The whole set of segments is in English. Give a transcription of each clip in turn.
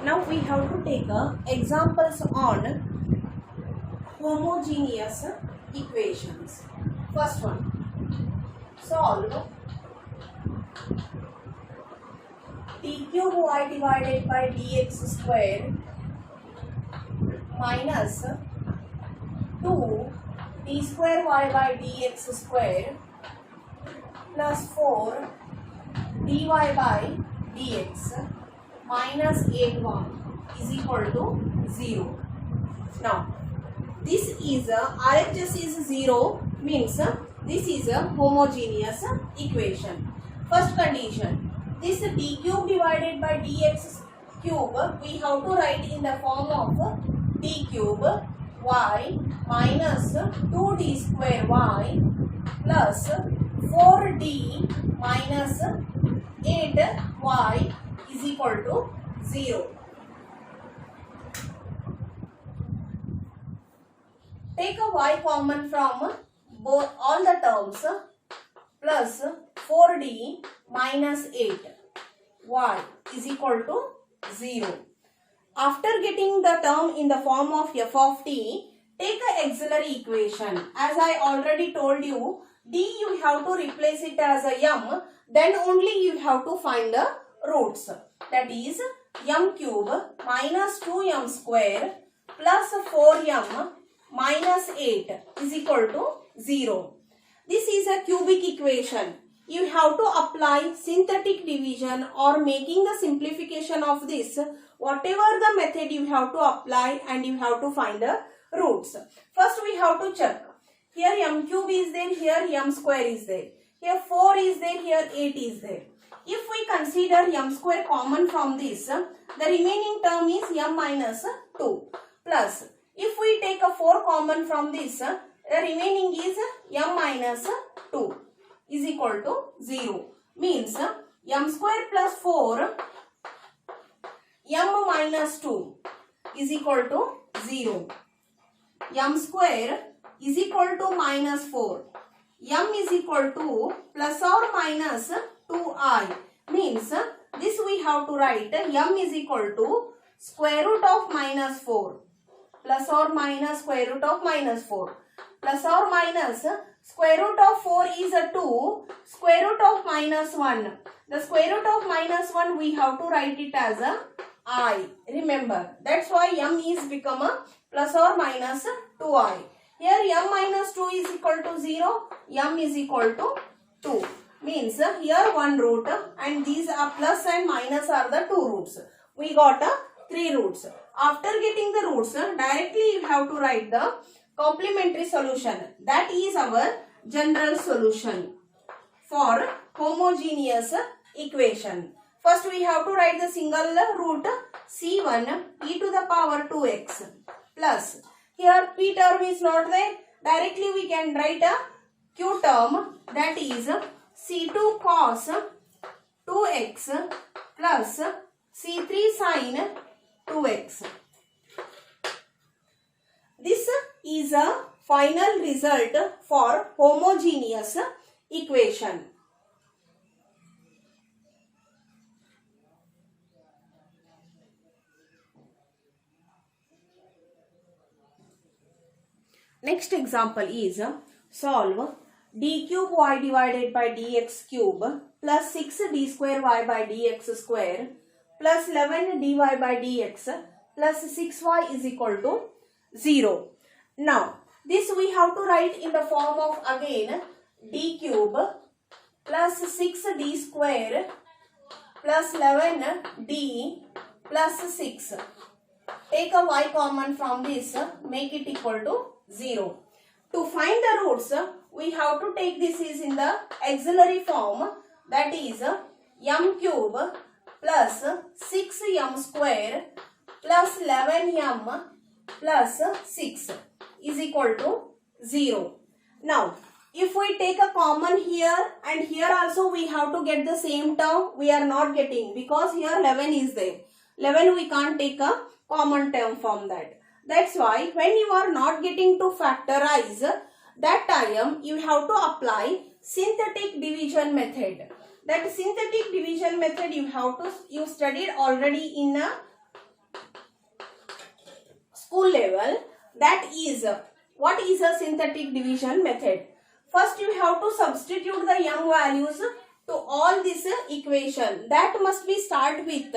Now we have to take examples on homogeneous equations. First one, solve d cube y divided by dx square minus 2 d square y by dx square plus 4 dy by dx minus 8y is equal to 0. Now, this is RHS is 0 means this is a homogeneous equation. First condition, this d cube divided by dx cube we have to write in the form of d cube y minus 2d square y plus 4d minus 8y is equal to 0. Take a y common from both all the terms plus 4d minus 8y is equal to 0. After getting the term in the form of f of t, take an auxiliary equation. As I already told you, d you have to replace it as a m, then only you have to find the roots. That is m cube minus 2m square plus 4m minus 8 is equal to 0. This is a cubic equation. You have to apply synthetic division or making the simplification of this. Whatever the method you have to apply and you have to find the roots. First we have to check. Here m cube is there, here m square is there. Here 4 is there, here 8 is there. If we consider m square common from this, the remaining term is m minus 2 plus. If we take a 4 common from this, the remaining is m minus 2 is equal to 0. Means m square plus 4 m minus 2 is equal to 0. M square is equal to minus 4. M is equal to plus or minus 2i. Means this we have to write m is equal to square root of minus 4. Plus or minus square root of minus 4. Plus or minus square root of 4 is a 2. Square root of minus 1. The square root of minus 1 we have to write it as a I. Remember, that's why m is become a plus or minus 2i. Here m minus 2 is equal to 0. M is equal to 2. Means here one root and these are plus and minus are the two roots. We got 3 roots. After getting the roots, directly you have to write the complementary solution. That is our general solution for homogeneous equation. First we have to write the single root c1 e to the power 2x plus. Here p term is not there. Directly we can write a q term, that is c2 cos 2x plus c3 sin 2x. This is a final result for homogeneous equation. Next example is solve d cube y divided by dx cube plus 6 d square y by dx square plus 11 dy by dx plus 6y is equal to 0. Now, this we have to write in the form of again d cube plus 6d square plus 11d plus 6. Take a y common from this, make it equal to 0. To find the roots, we have to take this is in the auxiliary form, that is m cube plus 6m square plus 11m plus 6 is equal to 0. Now, if we take a common here and here also we have to get the same term, we are not getting because here 11 is there. 11 we can't take a common term from that. That's why when you are not getting to factorize, that time you have to apply synthetic division method. That synthetic division method you studied already in school level. That is, what is a synthetic division method? First you have to substitute the m values to all this equation. That must be start with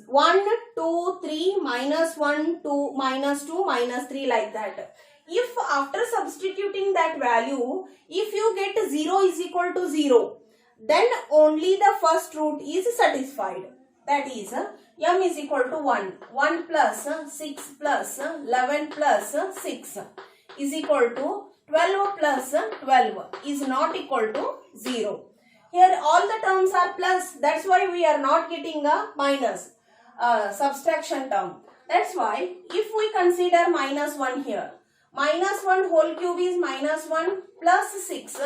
1, 2, 3, minus 1, 2, minus 2, minus 3 like that. If after substituting that value, if you get 0 is equal to 0, then only the first root is satisfied. That is, m is equal to 1. 1 plus 6 plus 11 plus 6 is equal to 12 plus 12 is not equal to 0. Here all the terms are plus. That's why we are not getting a minus subtraction term. That's why if we consider minus 1 here, minus 1 whole cube is minus 1 plus 6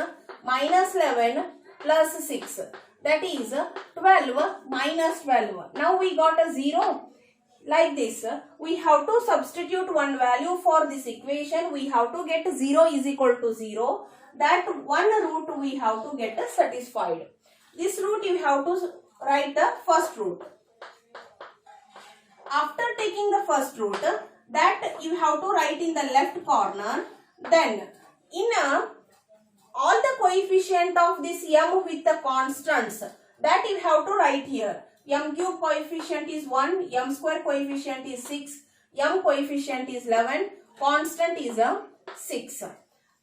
minus 11 plus 6. That is 12 minus 12. Now we got a 0. Like this, we have to substitute one value for this equation. We have to get 0 is equal to 0. That one root we have to get satisfied. This root you have to write the first root. After taking the first root, that you have to write in the left corner. Then in all the coefficient of this m with the constants, that you have to write here. M cube coefficient is 1, m square coefficient is 6, m coefficient is 11, constant is 6.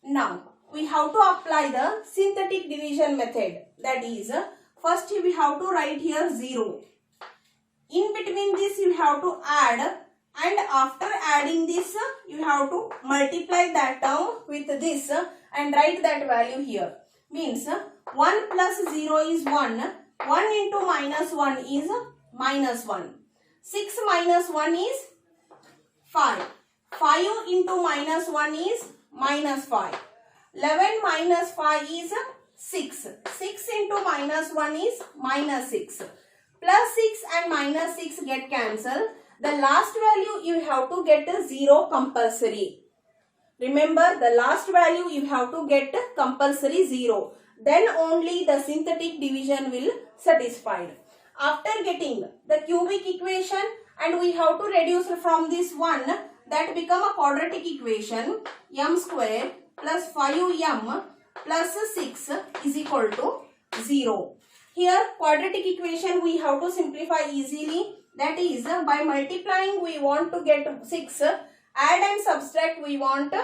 Now we have to apply the synthetic division method. That is, first we have to write here 0. In between this you have to add, and after adding this you have to multiply that term with this and write that value here. Means 1 plus 0 is 1. 1 into minus 1 is minus 1. 6 minus 1 is 5. 5 into minus 1 is minus 5. 11 minus 5 is 6. 6 into minus 1 is minus 6. Plus 6 and minus 6 get cancelled. The last value you have to get 0 compulsory. Remember, the last value you have to get compulsory 0. Then only the synthetic division will satisfied. After getting the cubic equation, and we have to reduce from this one, that become a quadratic equation. M square plus 5m plus 6 is equal to 0. Here quadratic equation we have to simplify easily. That is, by multiplying we want to get 6. Add and subtract we want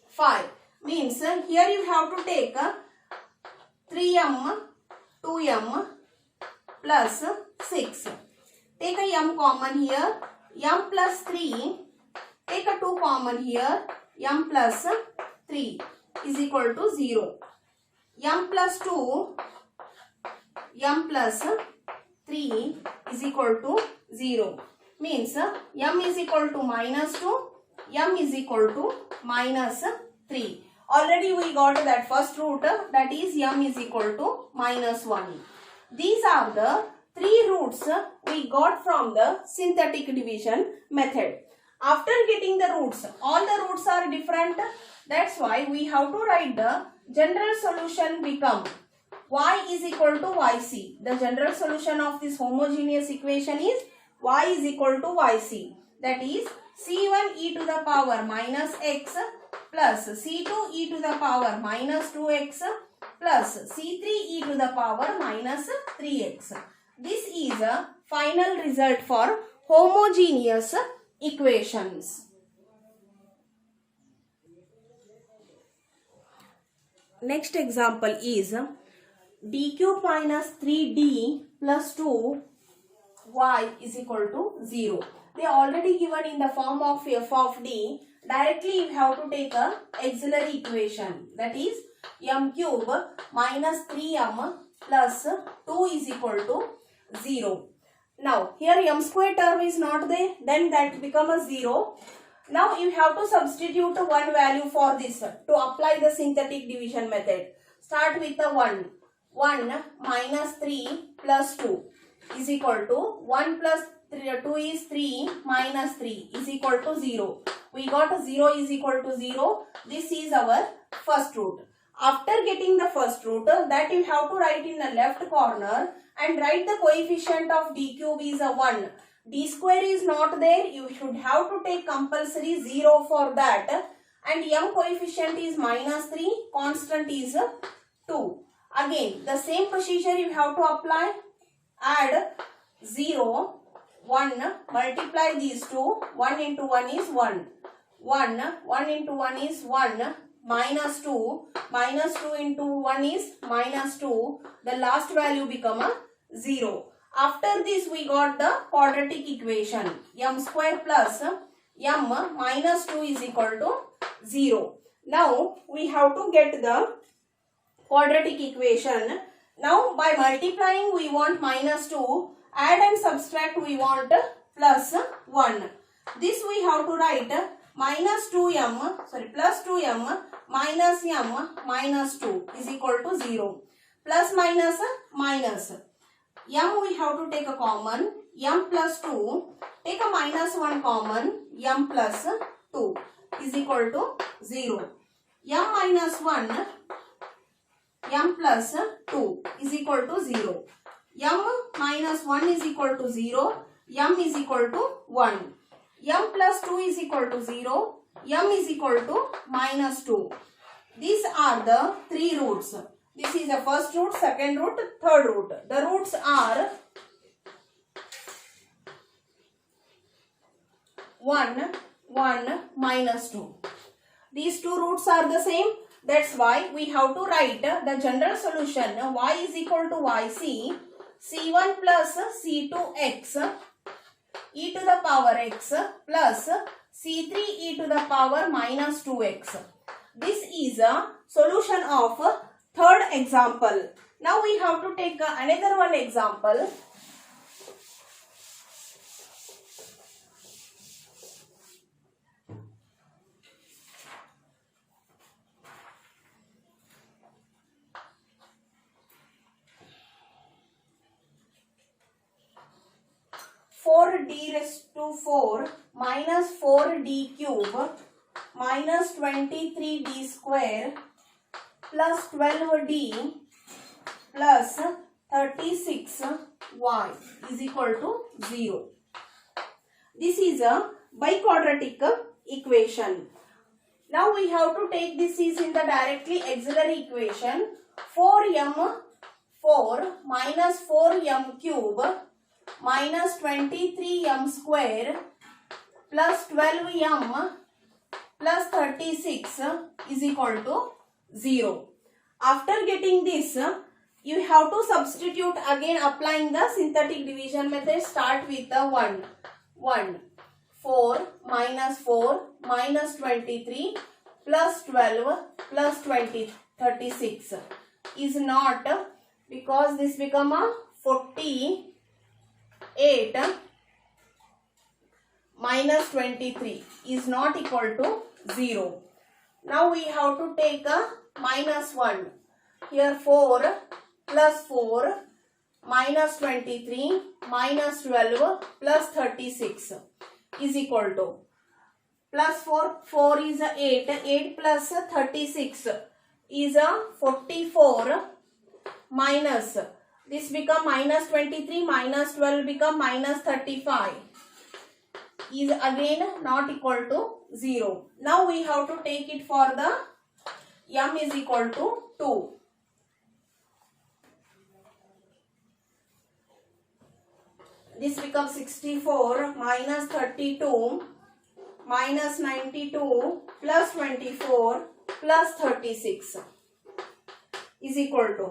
5. Means here you have to take 3m, 2m plus 6. Take a m common here. M plus 3. Take a 2 common here. M plus 3 is equal to 0. M plus 2. M plus 3 is equal to 0. Means m is equal to minus 2. M is equal to minus 3. Already we got that first root, that is m is equal to minus 1. These are the 3 roots we got from the synthetic division method. After getting the roots, all the roots are different. That's why we have to write the general solution become y is equal to yc. The general solution of this homogeneous equation is y is equal to yc. That is c1 e to the power minus x plus c2 e to the power minus 2x plus c3 e to the power minus 3x. This is a final result for homogeneous equations. Next example is d cube minus 3d plus 2y is equal to 0. They are already given in the form of f of d. Directly you have to take a auxiliary equation. That is m cube minus 3m plus 2 is equal to 0. Now here m square term is not there. Then that become a 0. Now you have to substitute one value for this to apply the synthetic division method. Start with the 1. 1 minus 3 plus 2 is equal to 1 plus 2 is 3 minus 3 is equal to 0. We got 0 is equal to 0. This is our first root. After getting the first root, that you have to write in the left corner and write the coefficient of d cube is a 1. d square is not there, you should have to take compulsory 0 for that, and m coefficient is -3, constant is 2. Again the same procedure you have to apply. Add 0, 1, multiply these two, 1 into 1 is 1, 1 into 1 is 1, -2 into 1 is -2, the last value become a 0. After this we got the quadratic equation, m square plus m minus 2 is equal to 0. Now we have to get the quadratic equation. Now by multiplying we want -2, add and subtract we want +1. This we have to write plus 2m minus m minus 2 is equal to 0. Plus minus minus. M we have to take a common, m plus 2, take a -1 common, m plus 2 is equal to 0. M minus 1, m plus 2 is equal to 0. M minus 1 is equal to 0, m is equal to 1. M plus 2 is equal to 0, m is equal to -2. These are the three roots. This is the first root, second root, third root. The roots are 1, 1, -2. These two roots are the same. That's why we have to write the general solution. Y is equal to yc, c1 plus c2x e to the power x plus c3 e to the power -2x. This is a solution of third example. Now we have to take another one example. D raised to 4 minus 4d cube minus 23d square plus 12d plus 36y is equal to 0. This is a biquadratic equation. Now we have to take this is in the directly auxiliary equation. 4m4 minus 4m cube minus 23m square plus 12m plus 36 is equal to 0. After getting this, you have to substitute again applying the synthetic division method. Start with the 1. 4 minus 23 plus 12 plus 36 is not, because this become a 48 minus 23 is not equal to 0. Now we have to take a -1. Here 4 plus 4 minus 23 minus 12 plus 36 is equal to plus 4 is a 8. 8 plus 36 is a 44 minus. This become minus 23 minus 12 become minus 35 is again not equal to 0. Now we have to take it for the m is equal to 2. This becomes 64 minus 32 minus 92 plus 24 plus 36 is equal to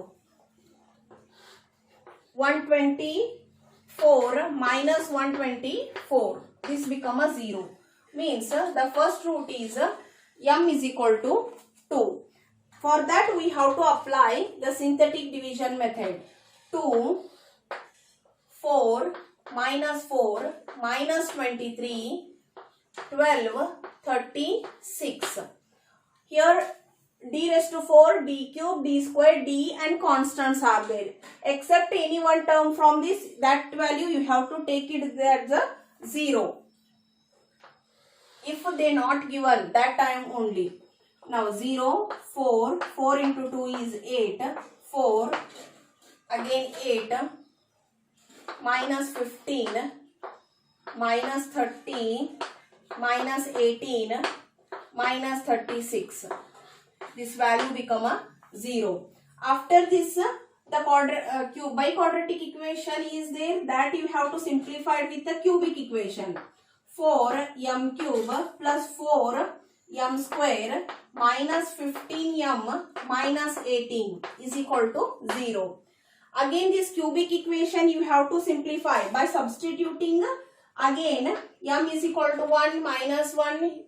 124 minus 124. This become a 0. Means the first root is m is equal to 2. For that we have to apply the synthetic division method. 2, 4 minus 23, 12, 36. Here d raised to 4, d cube, d square, d and constants are there. Except any one term from this, that value you have to take it as a 0. If they not given, that time only. Now 0, 4, 4 into 2 is 8, 4, again 8, minus 15, minus 30 minus 18 minus 36. This value become a 0. After this, the biquadratic equation is there, that you have to simplify it with the cubic equation. 4m cube plus 4m square minus 15m minus 18 is equal to 0. Again this cubic equation you have to simplify by substituting again m is equal to 1 minus 1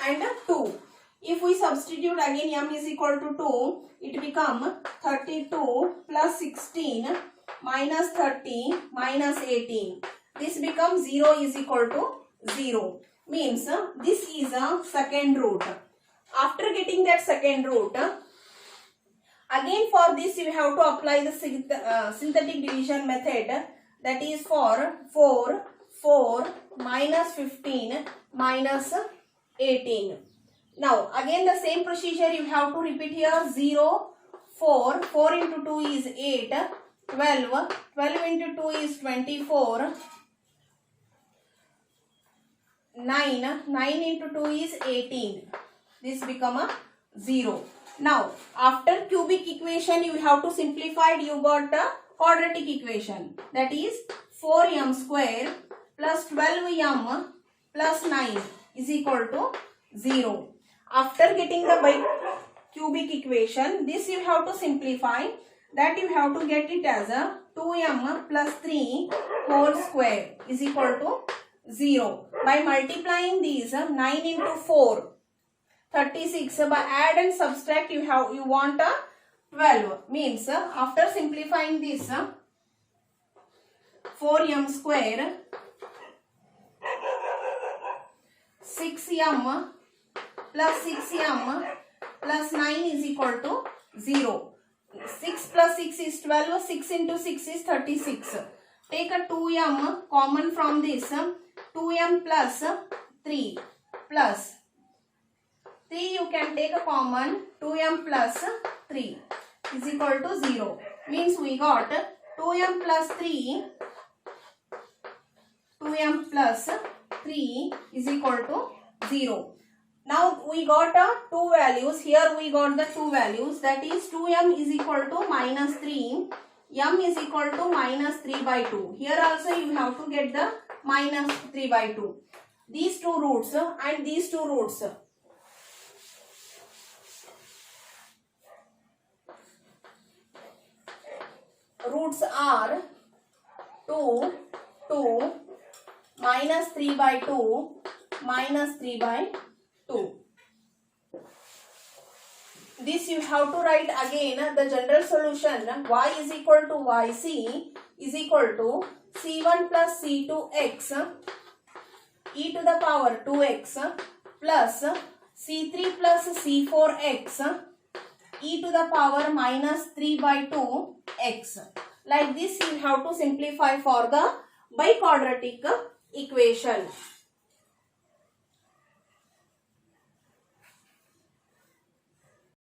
and 2. If we substitute again m is equal to 2, it become 32 plus 16 minus 30 minus 18. This becomes 0 is equal to 0. Means this is a second root. After getting that second root, again for this you have to apply the synthetic division method, that is for 4 minus 15 minus 18. Now again the same procedure you have to repeat here. 0, 4 into 2 is 8, 12 into 2 is 24, 9 into 2 is 18. This become a 0. Now after cubic equation you have to simplify it. You got a quadratic equation, that is 4m square plus 12m plus 9 is equal to 0. After getting the cubic equation, this you have to simplify, that you have to get it as a 2m plus 3 whole square is equal to 0. By multiplying these, 9 into 4, 36. By add and subtract you want a 12. Means after simplifying this, 4m square 6m plus 6m plus 9 is equal to 0. 6 plus 6 is 12. 6 into 6 is 36. Take a 2m common from this. 2m plus 3 plus 3 you can take a common. 2m plus 3 is equal to 0. Means we got 2m plus 3 is equal to 0. Now we got two values. Here we got the two values, that is 2m is equal to minus 3, m is equal to minus 3 by 2. Here also you have to get the minus 3 by 2. These two roots and these two roots. Roots are 2, minus 3 by 2, minus 3 by 2. This you have to write again the general solution. Y is equal to yc is equal to c1 plus c2x e to the power 2x plus c3 plus c4x e to the power minus 3 by 2x. Like this you have to simplify for the biquadratic equation.